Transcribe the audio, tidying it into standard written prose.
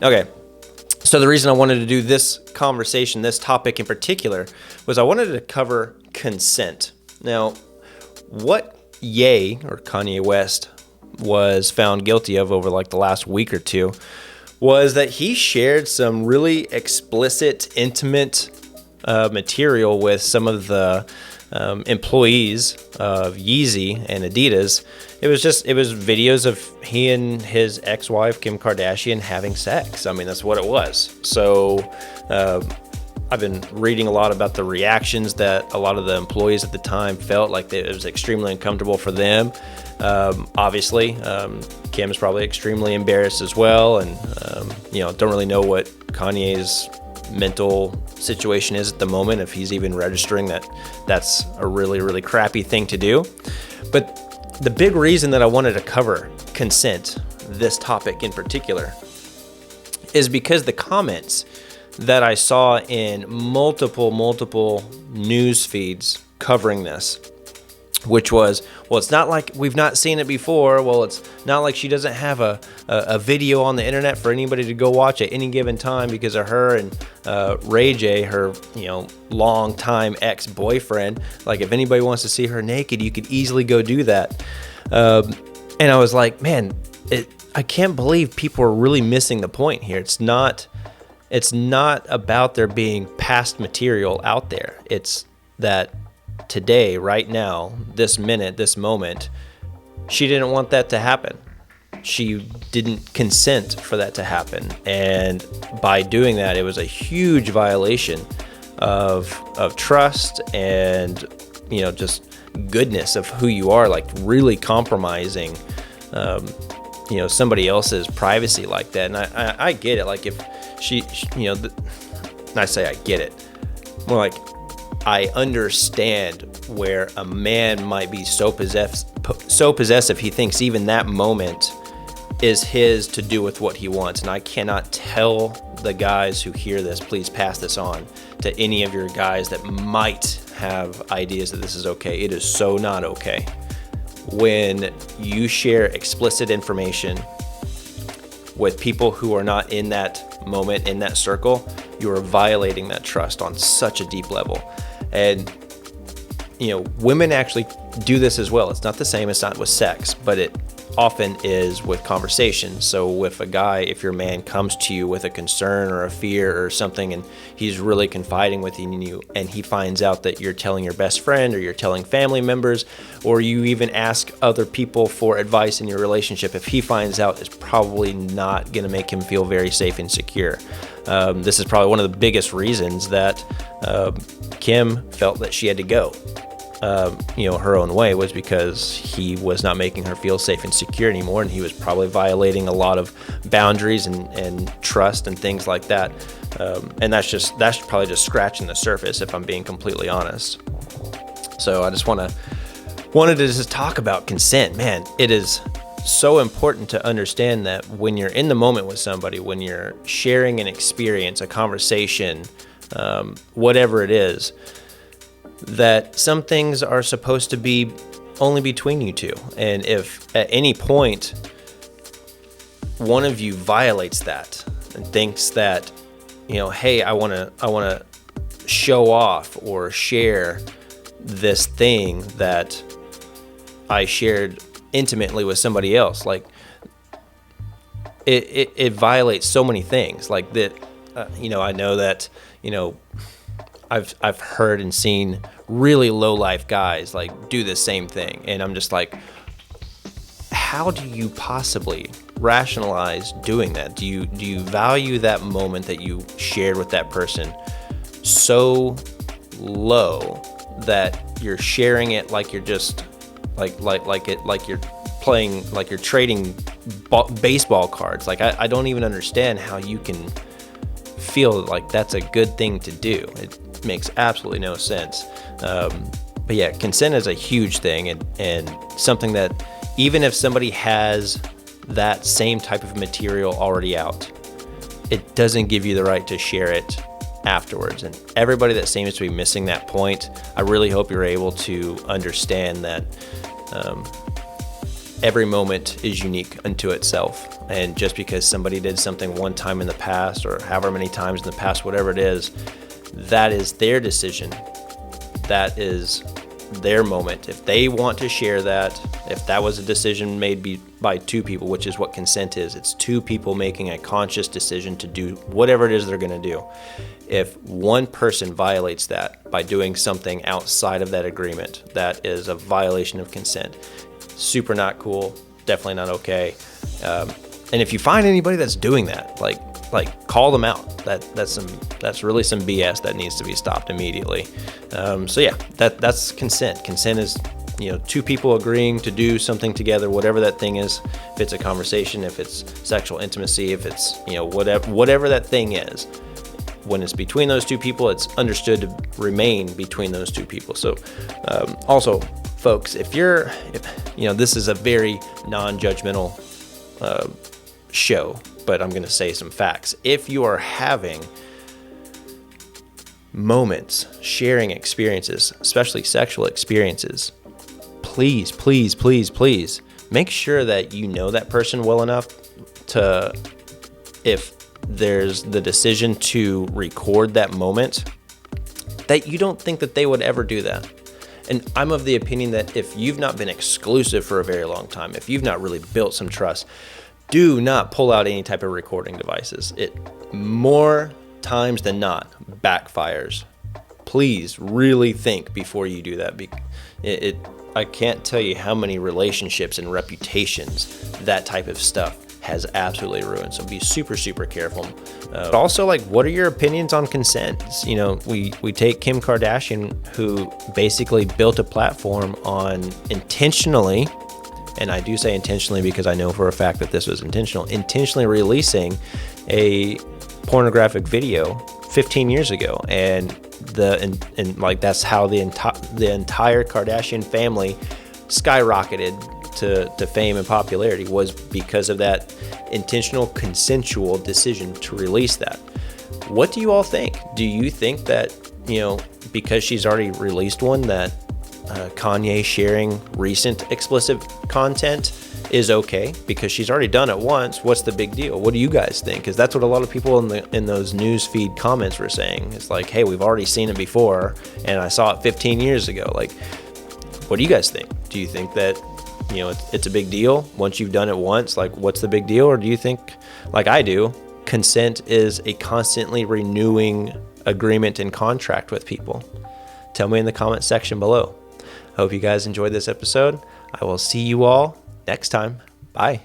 Okay. So the reason I wanted to do this conversation, this topic in particular, was I wanted to cover consent. Now, what Ye, or Kanye West, was found guilty of over like the last week or two was that he shared some really explicit, intimate material with some of the employees of Yeezy and Adidas. It was videos of he and his ex-wife Kim Kardashian having sex. I mean, that's what it was. So I've been reading a lot about the reactions that a lot of the employees at the time felt like it was extremely uncomfortable for them. Obviously, Kim's probably extremely embarrassed as well, and don't really know what Kanye's mental situation is at the moment, if he's even registering that that's a really, really crappy thing to do. But the big reason that I wanted to cover consent, this topic in particular, is because the comments that I saw in multiple news feeds covering this, which was, well, it's not like we've not seen it before. Well, it's not like she doesn't have a video on the internet for anybody to go watch at any given time because of her and Ray J, her long-time ex-boyfriend. Like, if anybody wants to see her naked, you could easily go do that. And I was like, man, I can't believe people are really missing the point here. It's not about there being past material out there. It's that today, right now, this minute, this moment, she didn't want that to happen. She didn't consent for that to happen. And by doing that, it was a huge violation of trust and, just goodness of who you are, like really compromising, somebody else's privacy like that. And I get it. Like, if I say I get it, more like I understand where a man might be so possessive he thinks even that moment is his to do with what he wants. And I cannot tell the guys who hear this, please pass this on to any of your guys that might have ideas that this is okay. It is so not okay. When you share explicit information with people who are not in that moment, in that circle, you are violating that trust on such a deep level. And, women actually do this as well. It's not the same. It's not with sex, but it often is with conversation. So with a guy, if your man comes to you with a concern or a fear or something, and he's really confiding with you, and he finds out that you're telling your best friend or you're telling family members, or you even ask other people for advice in your relationship, if he finds out, it's probably not going to make him feel very safe and secure. This is probably one of the biggest reasons that Kim felt that she had to go, her own way, was because he was not making her feel safe and secure anymore, and he was probably violating a lot of boundaries and trust and things like that. And that's probably just scratching the surface, if I'm being completely honest. So I just wanted to just talk about consent. Man, it is so important to understand that when you're in the moment with somebody, when you're sharing an experience, a conversation, whatever it is, that some things are supposed to be only between you two. And if at any point one of you violates that and thinks that, hey, I want to show off or share this thing that I shared intimately with somebody else, like it violates so many things. Like that, I know that, I've heard and seen really low life guys like do the same thing, and I'm just like, how do you possibly rationalize doing that? Do you value that moment that you shared with that person so low that you're sharing it like you're just like you're playing, like you're trading baseball cards? Like I don't even understand how you can feel like that's a good thing to do. It makes absolutely no sense. But yeah, consent is a huge thing, and something that even if somebody has that same type of material already out, it doesn't give you the right to share it afterwards. And everybody that seems to be missing that point, I really hope you're able to understand that every moment is unique unto itself. And just because somebody did something one time in the past, or however many times in the past, whatever it is, that is their decision. That is their moment. If they want to share that, if that was a decision made by two people, which is what consent is, it's two people making a conscious decision to do whatever it is they're going to do. If one person violates that by doing something outside of that agreement, that is a violation of consent. Super not cool, definitely not okay. And if you find anybody that's doing that, like call them out. That's really some BS that needs to be stopped immediately. So yeah, that's consent. Consent is, two people agreeing to do something together, whatever that thing is. If it's a conversation, if it's sexual intimacy, if it's whatever that thing is. When it's between those two people, it's understood to remain between those two people. So also, folks, if this is a very non-judgmental show, but I'm going to say some facts. If you are having moments, sharing experiences, especially sexual experiences, please, please, please, please make sure that you know that person well enough to, if there's the decision to record that moment, that you don't think that they would ever do that. And I'm of the opinion that if you've not been exclusive for a very long time, if you've not really built some trust, do not pull out any type of recording devices. It more times than not backfires. Please really think before you do that. I can't tell you how many relationships and reputations that type of stuff has absolutely ruined. So be super, super careful. But also, what are your opinions on consent? We take Kim Kardashian, who basically built a platform on intentionally, and I do say intentionally because I know for a fact that this was intentionally releasing a pornographic video 15 years ago. And that's how the entire Kardashian family skyrocketed to fame and popularity, was because of that intentional consensual decision to release that. What do you all think? Do you think that, because she's already released one, that Kanye sharing recent explicit content is okay? Because she's already done it once. What's the big deal? What do you guys think? Because that's what a lot of people in those news feed comments were saying. It's like, hey, we've already seen it before, and I saw it 15 years ago. What do you guys think? Do you think that it's a big deal once you've done it once? What's the big deal? Or do you think, like I do, consent is a constantly renewing agreement and contract with people? Tell me in the comment section below. I hope you guys enjoyed this episode. I will see you all next time. Bye.